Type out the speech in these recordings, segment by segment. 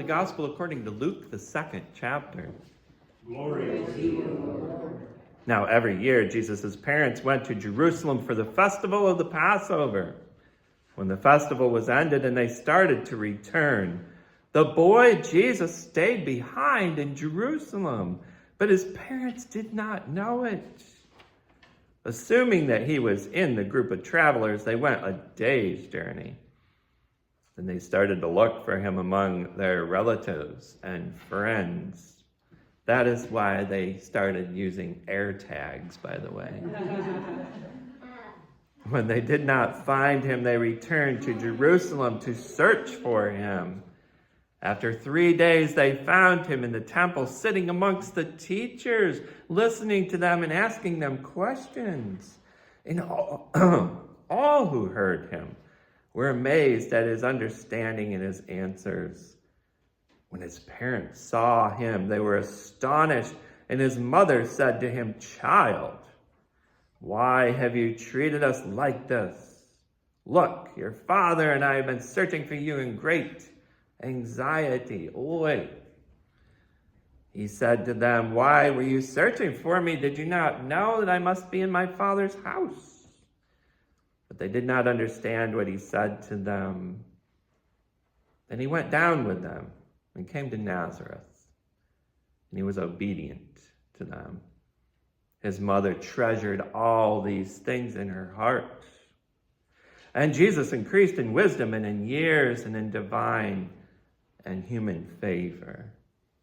Holy Gospel according to Luke, the 2nd chapter. Glory to you, Lord. Now, every year, Jesus' parents went to Jerusalem for the festival of the Passover. When the festival was ended and they started to return, the boy Jesus stayed behind in Jerusalem, but his parents did not know it. Assuming that he was in the group of travelers, they went a day's journey. Then they started to look for him among their relatives and friends. That is why they started using air tags, by the way. When they did not find him, they returned to Jerusalem to search for him. After 3 days, they found him in the temple, sitting amongst the teachers, listening to them and asking them questions. And all who heard him were amazed at his understanding and his answers. When his parents saw him, they were astonished, and his mother said to him, "Child, why have you treated us like this? Look, your father and I have been searching for you in great anxiety." He said to them, "Why were you searching for me? Did you not know that I must be in my Father's house?" But they did not understand what he said to them. Then he went down with them and came to Nazareth, and he was obedient to them. His mother treasured all these things in her heart. And Jesus increased in wisdom and in years and in divine and human favor.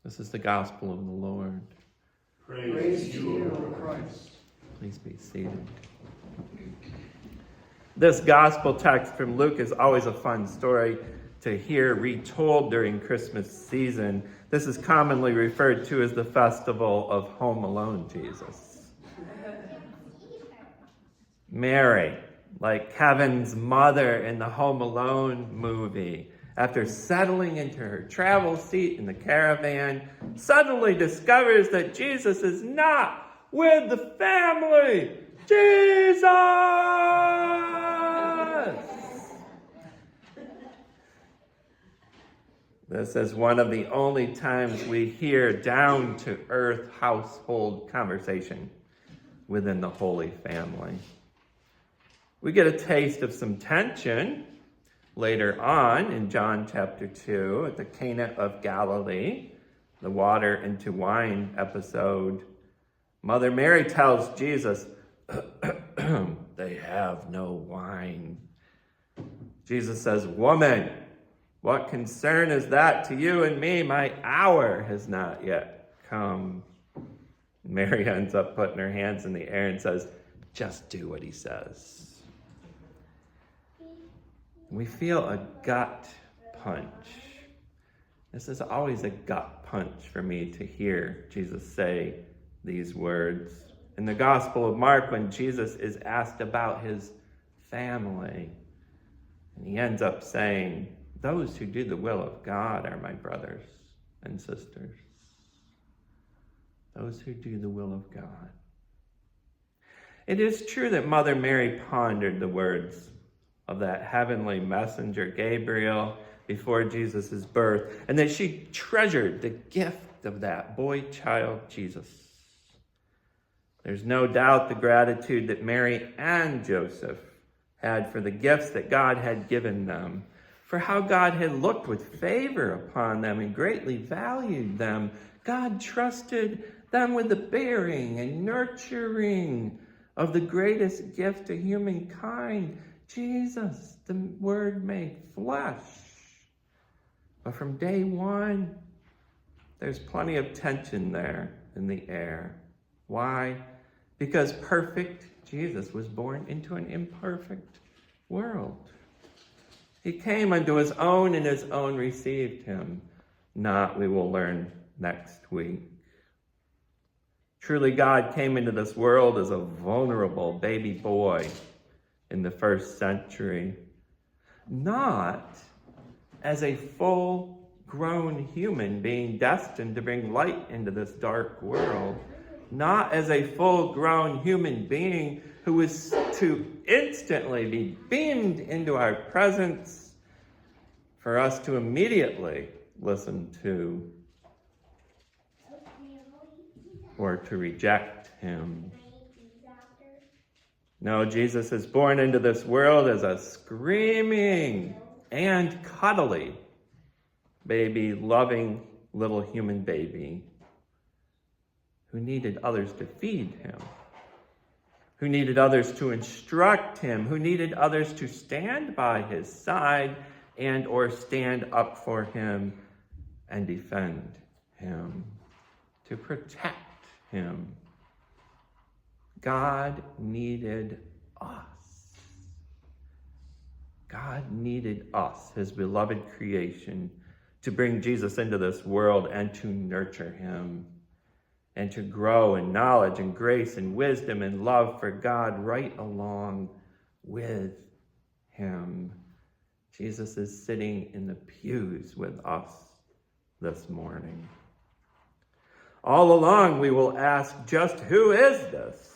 This is the gospel of the Lord. Praise to you, Lord Christ. Please be seated. This gospel text from Luke is always a fun story to hear retold during Christmas season. This is commonly referred to as the festival of Home Alone Jesus. Mary, like Kevin's mother in the Home Alone movie, after settling into her travel seat in the caravan, suddenly discovers that Jesus is not with the family. Jesus! This is one of the only times we hear down-to-earth household conversation within the Holy Family. We get a taste of some tension later on in John chapter 2 at the Cana of Galilee, the water into wine episode. Mother Mary tells Jesus, "They have no wine." Jesus says, "Woman, what concern is that to you and me? My hour has not yet come." Mary ends up putting her hands in the air and says, "Just do what he says." We feel a gut punch. This is always a gut punch for me to hear Jesus say these words. In the Gospel of Mark, when Jesus is asked about his family, and he ends up saying, "Those who do the will of God are my brothers and sisters." Those who do the will of God. It is true that Mother Mary pondered the words of that heavenly messenger Gabriel before Jesus' birth, and that she treasured the gift of that boy child Jesus. There's no doubt the gratitude that Mary and Joseph had for the gifts that God had given them, for how God had looked with favor upon them and greatly valued them. God trusted them with the bearing and nurturing of the greatest gift to humankind, Jesus, the Word made flesh. But from day one, there's plenty of tension there in the air. Why? Because perfect Jesus was born into an imperfect world. He came unto his own, and his own received him not, we will learn next week. Truly, God came into this world as a vulnerable baby boy in the first century, not as a full-grown human being destined to bring light into this dark world, not as a full-grown human being who was to instantly be beamed into our presence for us to immediately listen to or to reject him. No, Jesus is born into this world as a screaming and cuddly baby, loving little human baby who needed others to feed him, who needed others to instruct him, who needed others to stand by his side and or stand up for him and defend him, to protect him. God needed us. God needed us, his beloved creation, to bring Jesus into this world and to nurture him and to grow in knowledge and grace and wisdom and love for God right along with him. Jesus is sitting in the pews with us this morning. All along we will ask, just who is this?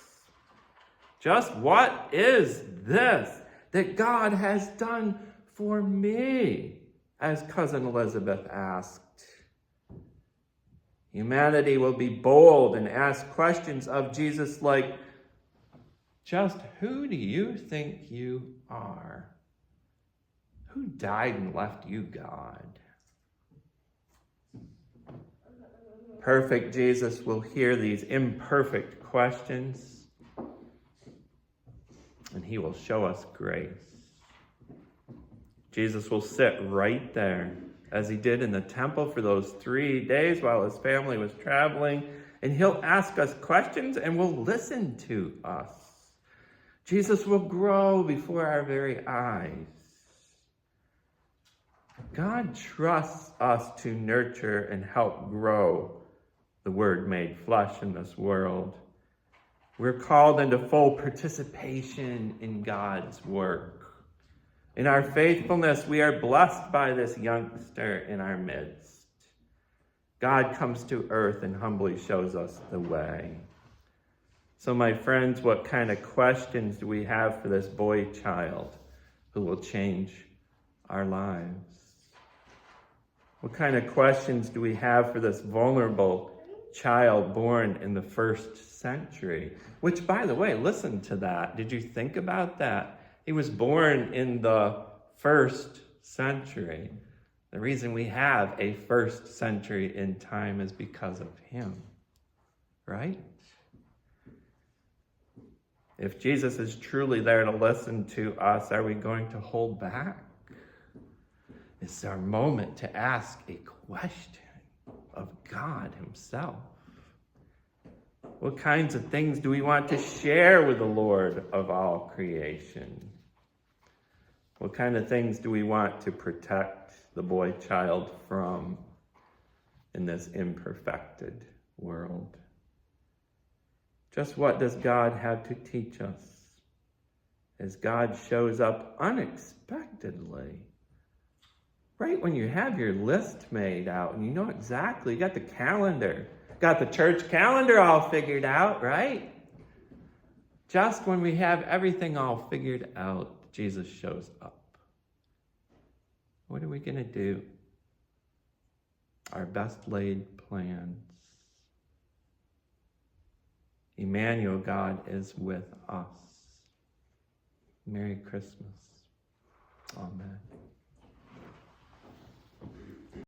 Just what is this that God has done for me? As Cousin Elizabeth asked. Humanity will be bold and ask questions of Jesus like, just who do you think you are? Who died and left you God? Perfect Jesus will hear these imperfect questions, and he will show us grace. Jesus will sit right there, as he did in the temple for those 3 days while his family was traveling, and he'll ask us questions and will listen to us. Jesus will grow before our very eyes. God trusts us to nurture and help grow the Word made flesh in this world. We're called into full participation in God's work. In our faithfulness, we are blessed by this youngster in our midst. God comes to earth and humbly shows us the way. So, my friends, what kind of questions do we have for this boy child who will change our lives? What kind of questions do we have for this vulnerable child born in the 1st century? Which, by the way, listen to that. Did you think about that? He was born in the 1st century. The reason we have a 1st century in time is because of him, right? If Jesus is truly there to listen to us, are we going to hold back? It's our moment to ask a question of God himself. What kinds of things do we want to share with the Lord of all creation? What kind of things do we want to protect the boy child from in this imperfected world? Just what does God have to teach us as God shows up unexpectedly? Right when you have your list made out and you know exactly, you got the calendar, got the church calendar all figured out, right? Just when we have everything all figured out, Jesus shows up. What are we going to do? Our best laid plans. Emmanuel, God is with us. Merry Christmas. Amen.